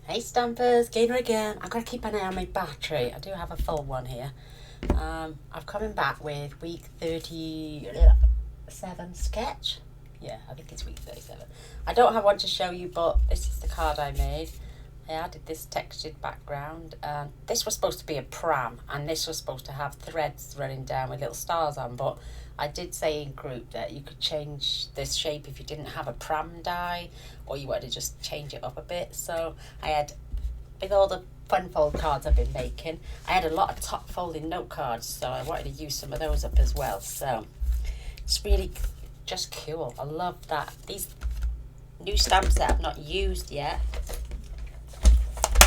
Hey Stampers, Gaynor again. I've got to keep an eye on my battery. I do have a full one here. I've coming back with week 37 sketch. Yeah, I think it's week 37. I don't have one to show you, but this is the card I made. I added this textured background. This was supposed to be a pram, and this was supposed to have threads running down with little stars on, but I did say in group that you could change this shape if you didn't have a pram die, or you wanted to just change it up a bit. So I had, with all the fun fold cards I've been making, I had a lot of top folding note cards, so I wanted to use some of those up as well. So it's really just cool. I love that. These new stamps that I've not used yet,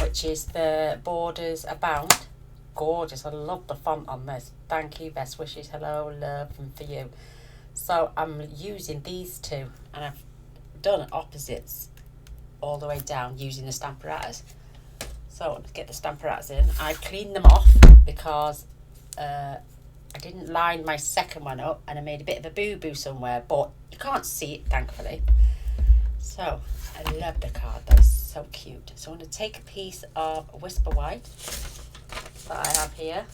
which is the Borders Abound. Gorgeous. I love the font on this. Thank you, best wishes, hello, love, and for you. So I'm using these two, and I've done opposites all the way down using the Stamparatus. So let's get the Stamparatus in. I cleaned them off because I didn't line my second one up, and I made a bit of a boo-boo somewhere, but you can't see it, thankfully. So I love the card. That's so cute. So I'm going to take a piece of Whisper White that I have here.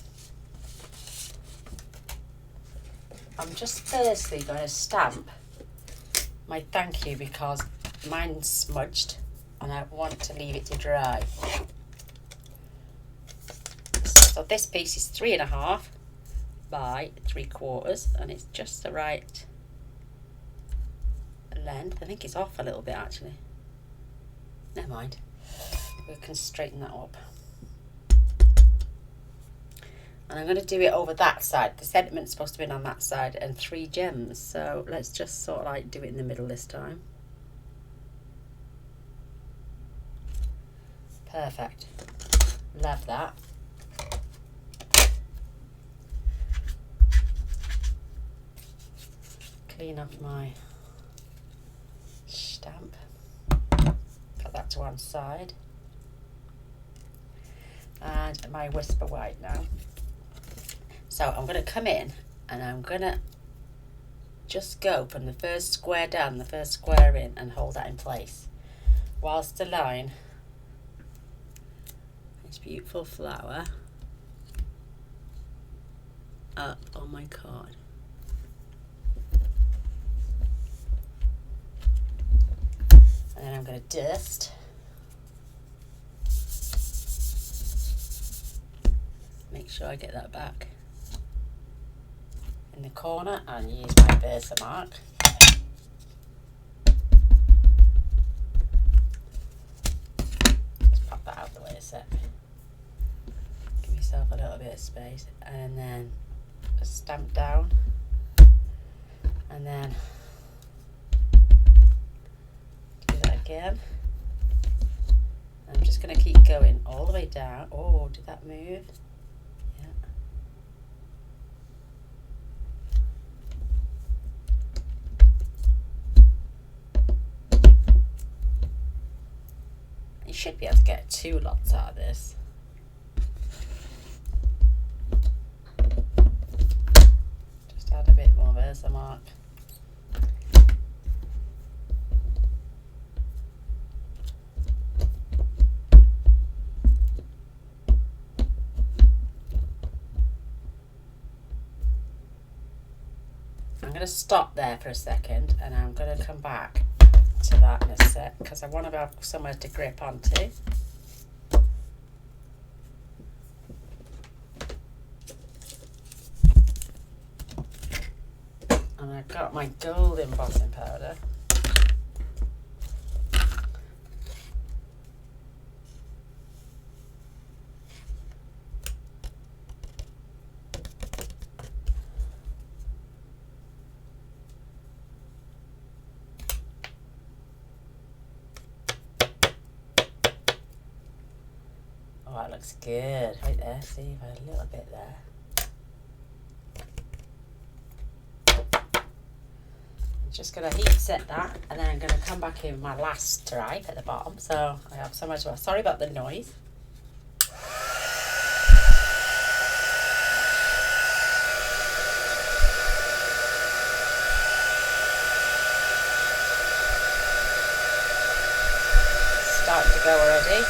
I'm just firstly going to stamp my thank you because mine's smudged and I want to leave it to dry. So this piece is 3.5 by 3/4, and it's just the right length. I think it's off a little bit actually. Never mind. We can straighten that up. And I'm going to do it over that side. The sentiment's supposed to be on that side, and 3 gems. So let's just sort of like do it in the middle this time. Perfect. Love that. Clean off my stamp. Put that to one side. And my Whisper White now. So I'm going to come in and I'm going to just go from the first square down, the first square in, and hold that in place whilst the line this beautiful flower up on my card. And then I'm going to dust. Make sure I get that back in the corner and use my Versamark. Just pop that out of the way a sec. Give yourself a little bit of space, and then just stamp down, and then do that again. I'm just going to keep going all the way down. Oh, did that move? You should be able to get 2 lots out of this. Just add a bit more Versamark. I'm going to stop there for a second, and I'm going to come back to that in a sec because I want to have somewhere to grip onto. And I've got my gold embossing powder. Oh, that looks good right there. See, if I had a little bit there. I'm just going to heat set that, and then I'm going to come back in with my last stripe at the bottom. So I have so much more. Sorry about the noise. Starting to go already.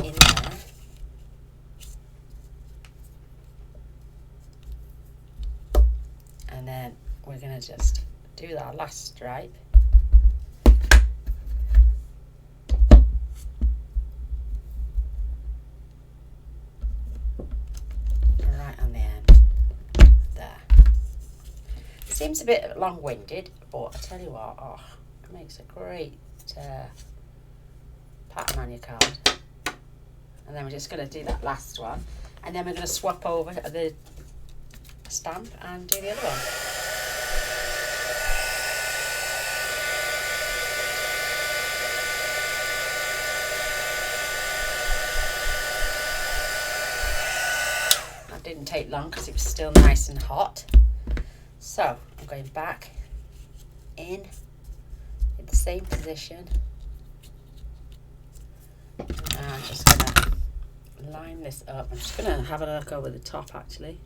in there. And then we're going to just do that last stripe. Right on the end. There. It seems a bit long-winded, but I tell you what, oh, it makes a great pattern on your card. And then we're just going to do that last one. And then we're going to swap over the stamp and do the other one. That didn't take long because it was still nice and hot. So I'm going back in the same position. And I'm just going to line this up. I'm just going to have a look over the top actually.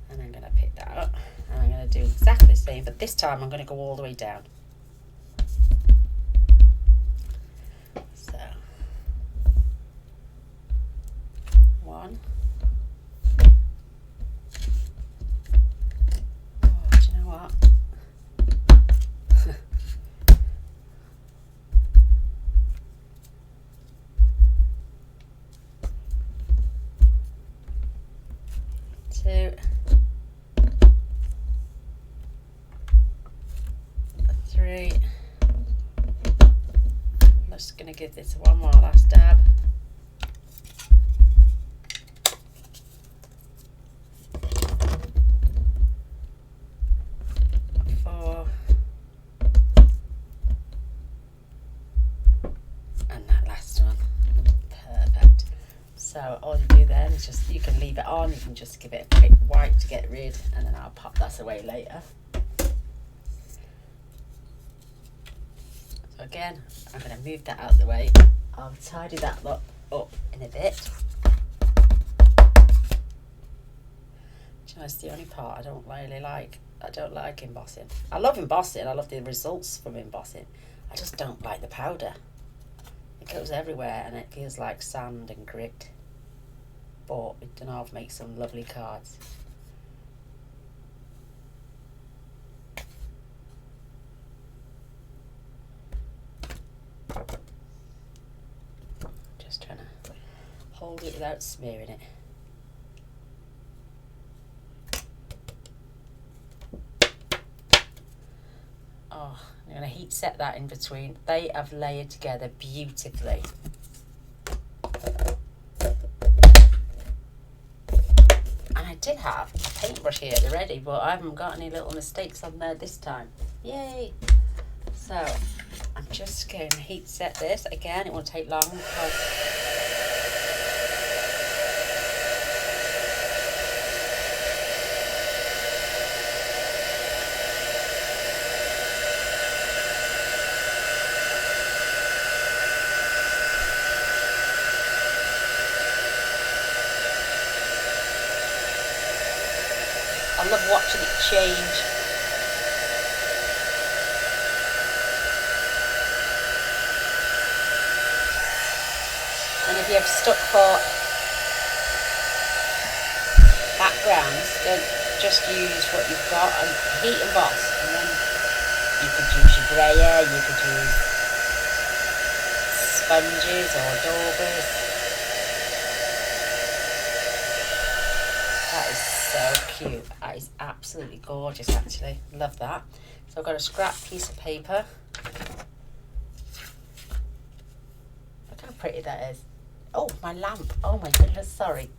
And I'm going to pick that up and I'm going to do exactly the same, but this time I'm going to go all the way down. So, one. Two, three. I'm just going to give this one more last dab. Four. And that last one. Perfect. So all you do then is just, you can leave it on, you can just give it a quick wipe to get rid, and then I'll pop that away later. So again, I'm going to move that out of the way. I'll tidy that up in a bit. Do you know, it's the only part I don't really like. I don't like embossing. I love embossing, I love the results from embossing. I just don't like the powder. It goes everywhere and it feels like sand and grit. But it does not make some lovely cards. Just trying to hold it without smearing it. Oh, I'm going to heat set that in between. They have layered together beautifully. I did have a paintbrush here already, but I haven't got any little mistakes on there this time. Yay! So I'm just going to heat set this again. It won't take long because I love watching it change. And if you have stuck for backgrounds, don't just use what you've got and heat emboss. And then you could use your brayer, you could use sponges or daubers. That is so cute. That is absolutely gorgeous actually. Love that. So I've got a scrap piece of paper. Look how pretty that is. Oh, my lamp. Oh my goodness, sorry.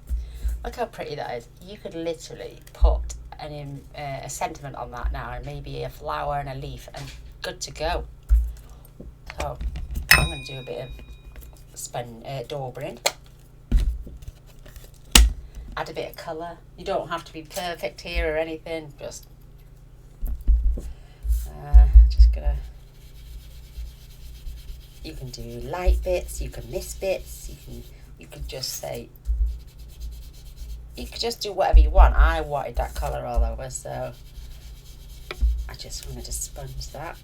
Look how pretty that is. You could literally put a sentiment on that now, and maybe a flower and a leaf, and good to go. So I'm going to do a bit of daubering. Add a bit of colour. You don't have to be perfect here or anything. Just gonna. You can do light bits. You can miss bits. You can just say. You could just do whatever you want. I wanted that colour all over, so just wanted to sponge that.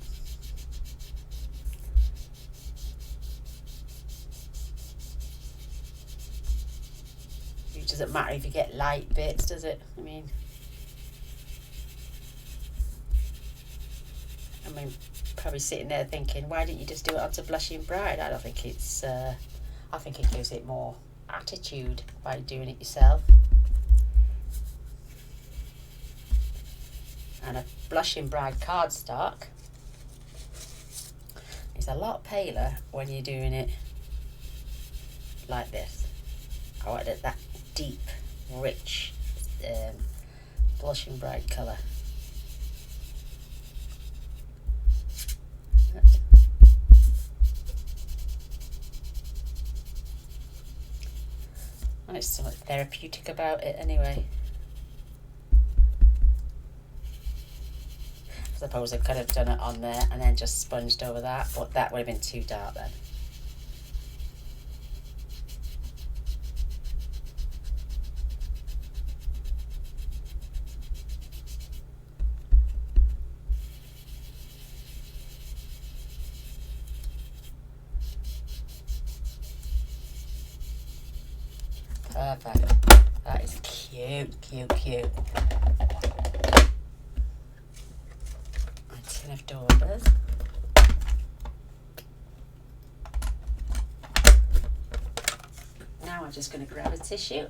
It doesn't matter if you get light bits, does it? I mean, probably sitting there thinking, why didn't you just do it onto Blushing Bride? I don't think it's, I think it gives it more attitude by doing it yourself. And a Blushing Bride cardstock is a lot paler when you're doing it like this. I wanted that deep, rich Blushing Bride colour. And it's something therapeutic about it anyway. I suppose I could have done it on there and then just sponged over that, but that would have been too dark then. Perfect. That is cute, cute, cute. A tin of daubers. Now I'm just going to grab a tissue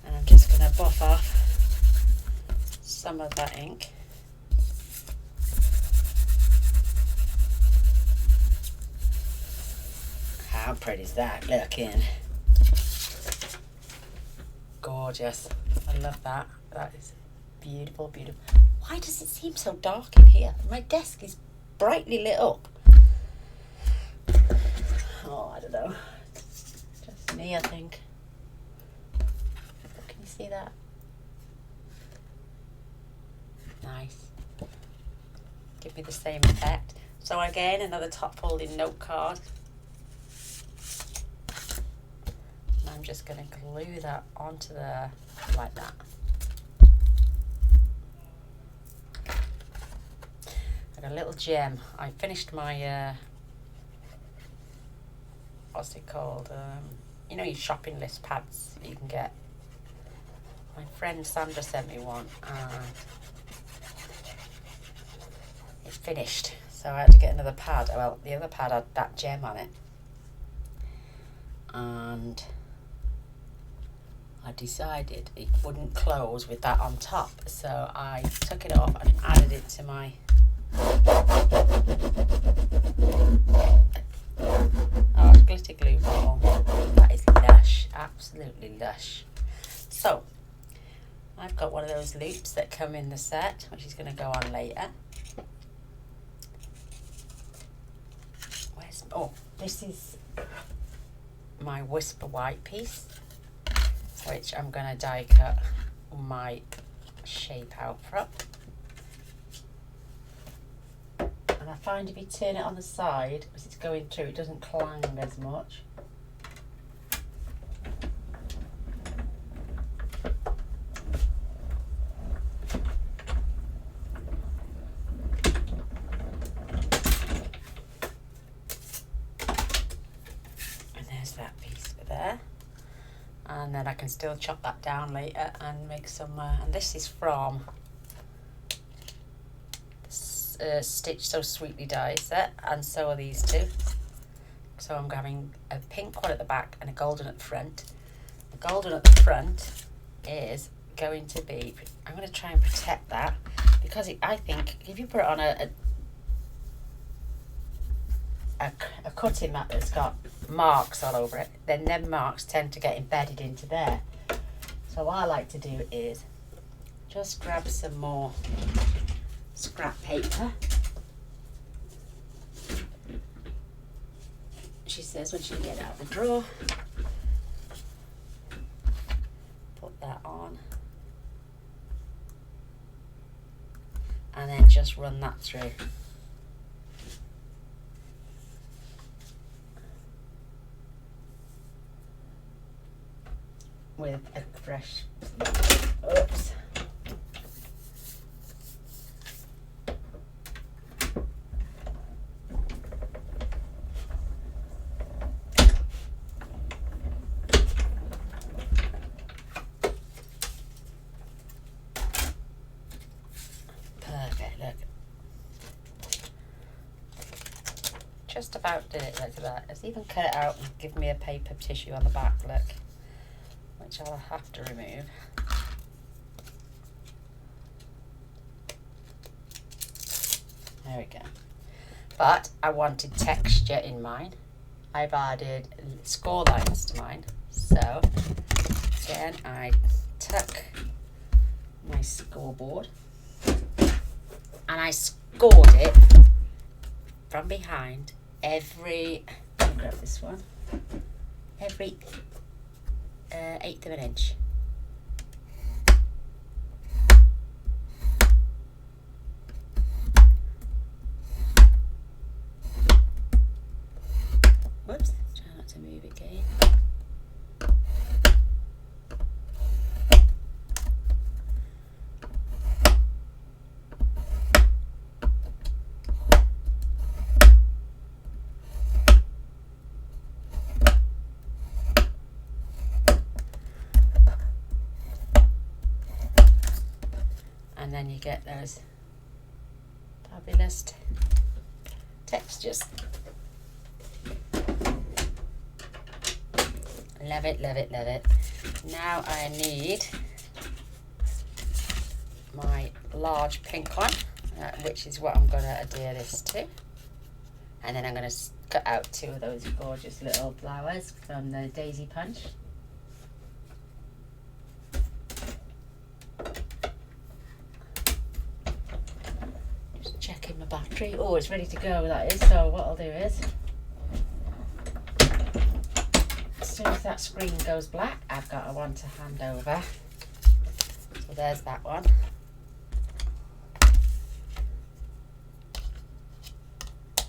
and I'm just going to buff off some of that ink. How pretty is that looking? Gorgeous. I love that. That is beautiful, beautiful. Why does it seem so dark in here? My desk is brightly lit up. Oh, I don't know. Just me, I think. Can you see that? Nice. Give me the same effect. So again, another top folding note card. I'm just going to glue that onto there like that. I got a little gem. I finished my, what's it called? You know your shopping list pads you can get. My friend Sandra sent me one and it's finished. So I had to get another pad. Well, the other pad had that gem on it. And I decided it wouldn't close with that on top, so I took it off and added it to my glitter glue bottle. That is lush, absolutely lush. So I've got one of those loops that come in the set, which is going to go on later. This is my Whisper White piece, which I'm going to die cut my shape out from. And I find if you turn it on the side, as it's going through, it doesn't clang as much. And there's that piece for there. And then I can still chop that down later and make some, and this is from Stitch So Sweetly die set, and so are these two. So I'm having a pink one at the back and a golden at the front. The golden at the front is going to be, I'm going to try and protect that, because I think if you put it on a cutting mat that's got marks all over it, then them marks tend to get embedded into there. So what I like to do is just grab some more scrap paper. She says when she can get it out of the drawer. Put that on. And then just run that through. With a fresh, oops, just about did it. Look at that. It's even cut it out and give me a paper tissue on the back, look, which I'll have to remove. There we go. But I wanted texture in mine. I've added score lines to mine. So again, I took my scoreboard and I scored it from behind every, let me grab this one, every 1/8 of an inch. Whoops, try not to move again. And then you get those fabulous textures. Love it, love it, love it. Now I need my large pink one, which is what I'm going to adhere this to. And then I'm going to cut out 2 of those gorgeous little flowers from the daisy punch. Just checking my battery. Oh, it's ready to go, that is. So what I'll do is, as soon as that screen goes black, I've got one to hand over. So there's that one.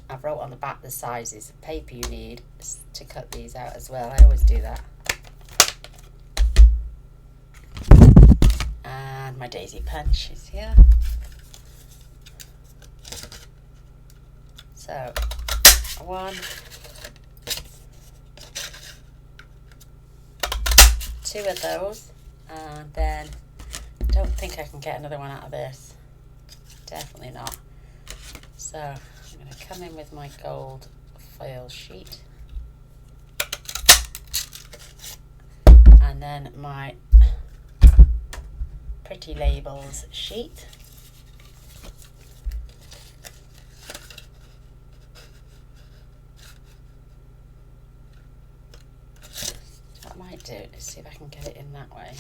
I've wrote on the back the sizes of paper you need to cut these out as well. I always do that. And my daisy punch is here. So 1, 2 of those, and then I don't think I can get another one out of this. Definitely not. So I'm going to come in with my gold foil sheet, and then my pretty labels sheet. What I might do is see if I can get it in that way.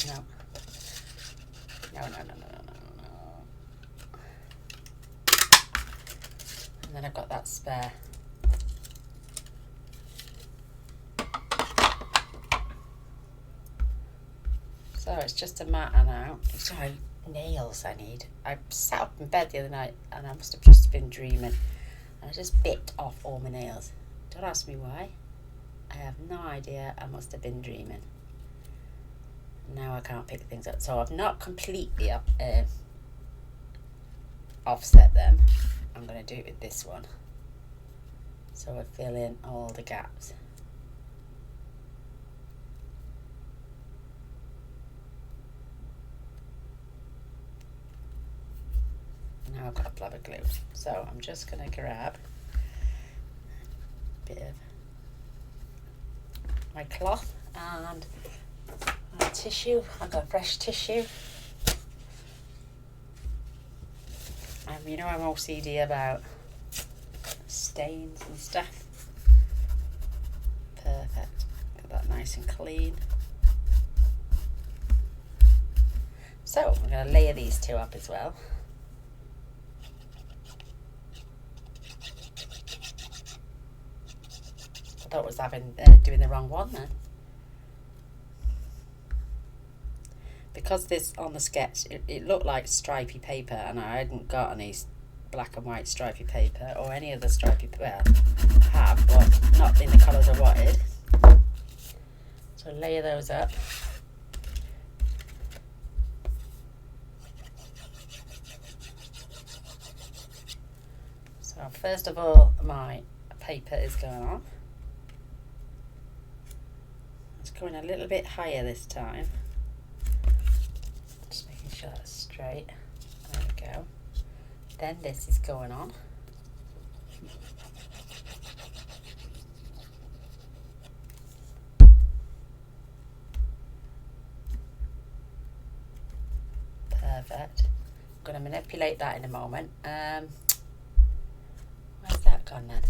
No. No, no, no, no, no, no, no. And then I've got that spare. So it's just a matter now. Sorry, nails I need. I sat up in bed the other night and I must have just been dreaming. And I just bit off all my nails. Don't ask me why. I have no idea. I must have been dreaming. Now I can't pick things up. So I've not completely offset them. I'm going to do it with this one. So I fill in all the gaps. Now I've got a blob of glue. So I'm just going to grab a bit of my cloth and my tissue. I've got fresh tissue. You know I'm OCD about stains and stuff. Perfect. Got that nice and clean. So I'm going to layer these 2 up as well. I thought I was doing the wrong one then. Because this on the sketch, it looked like stripy paper, and I hadn't got any black and white stripy paper or any other stripy paper. Well, I have, but not in the colours I wanted. So layer those up. So first of all, my paper is going on. It's going a little bit higher this time. Just making sure that's straight. There we go. Then this is going on. perfect. I'm going to manipulate that in a moment. Where's that gone then?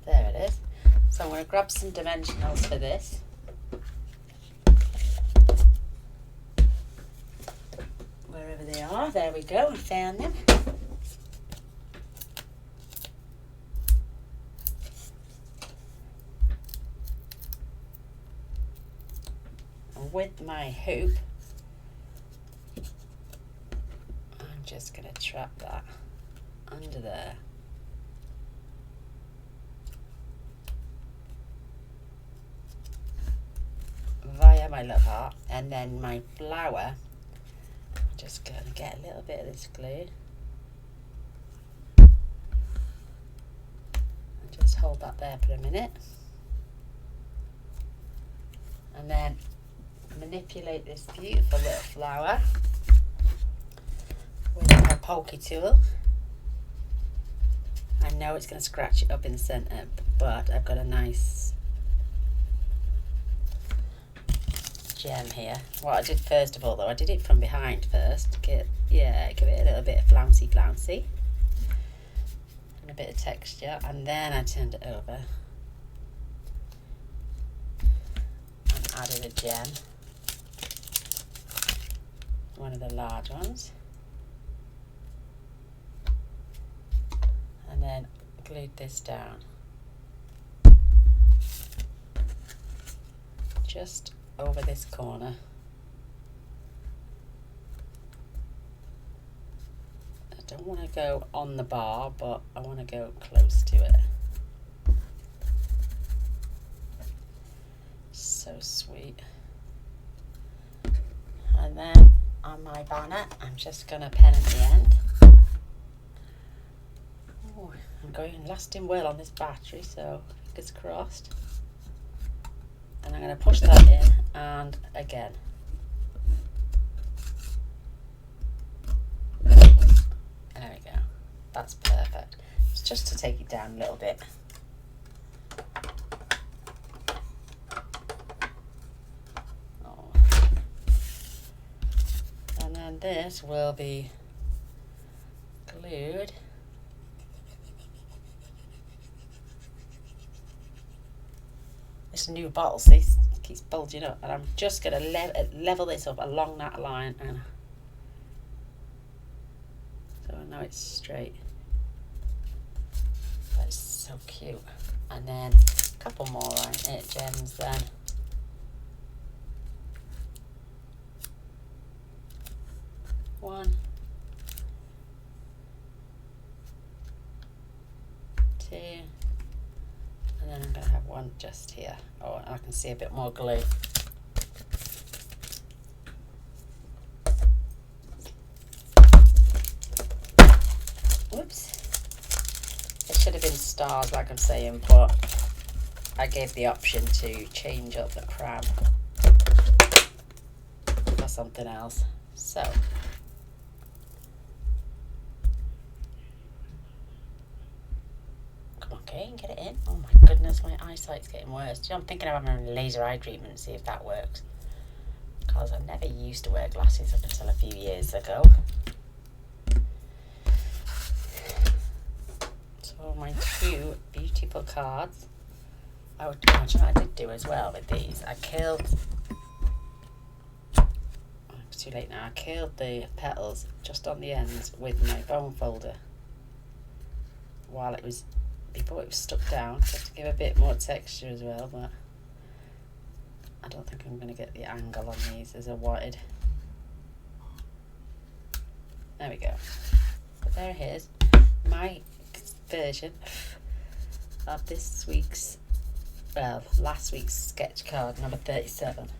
There it is. So I'm going to grab some dimensionals for this. Wherever they are, there we go, I found them. And with my hoop, I'm just going to trap that under there. Via my love heart, and then my flower, I'm just going to get a little bit of this glue and just hold that there for a minute, and then manipulate this beautiful little flower with my pokey tool. I know it's going to scratch it up in the centre, but I've got a nice gem here. What I did first of all though, I did it from behind first to give it a little bit of flouncy and a bit of texture, and then I turned it over and added a gem, one of the large ones, and then glued this down just over this corner. I don't want to go on the bar, but I want to go close to it. So sweet. And then on my banner, I'm just going to pen at the end. Oh, I'm going lasting well on this battery, so fingers crossed. And I'm going to push that in, and again. There we go. That's perfect. It's just to take it down a little bit. Oh. And then this will be glued this new bottle, see, it keeps bulging up, and I'm just going to level this up along that line, and so I know it's straight. That is so cute. And then a couple more gems then. One, two, and then I'm going to have one just here. Oh, I can see a bit more glue. Whoops. It should have been stars like I'm saying, but I gave the option to change up the pram for something else. So okay, get it in. Oh my goodness, my eyesight's getting worse. I'm thinking of having a laser eye treatment and see if that works, because I never used to wear glasses up until a few years ago. So my two beautiful cards, I would imagine I did do as well with these. I killed, it's too late now, I killed the petals just on the ends with my bone folder while it was, before it was stuck down, just to give a bit more texture as well, but I don't think I'm going to get the angle on these as I wanted. There we go. So there it is, my version of this week's, well, last week's sketch card number 37. Do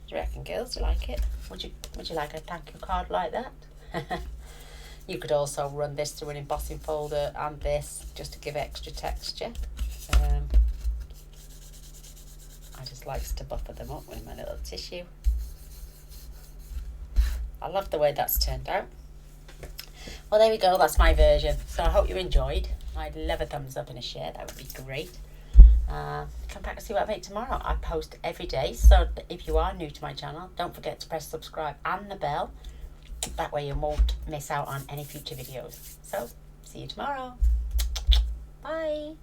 you reckon, girls? Do you like it? Would you like a thank you card like that? You could also run this through an embossing folder and this, just to give extra texture. I just like to buffer them up with my little tissue. I love the way that's turned out. Well, there we go, that's my version. So I hope you enjoyed. I'd love a thumbs up and a share, that would be great. Come back and see what I make tomorrow. I post every day, so if you are new to my channel, don't forget to press subscribe and the bell. That way you won't miss out on any future videos. So, see you tomorrow. Bye.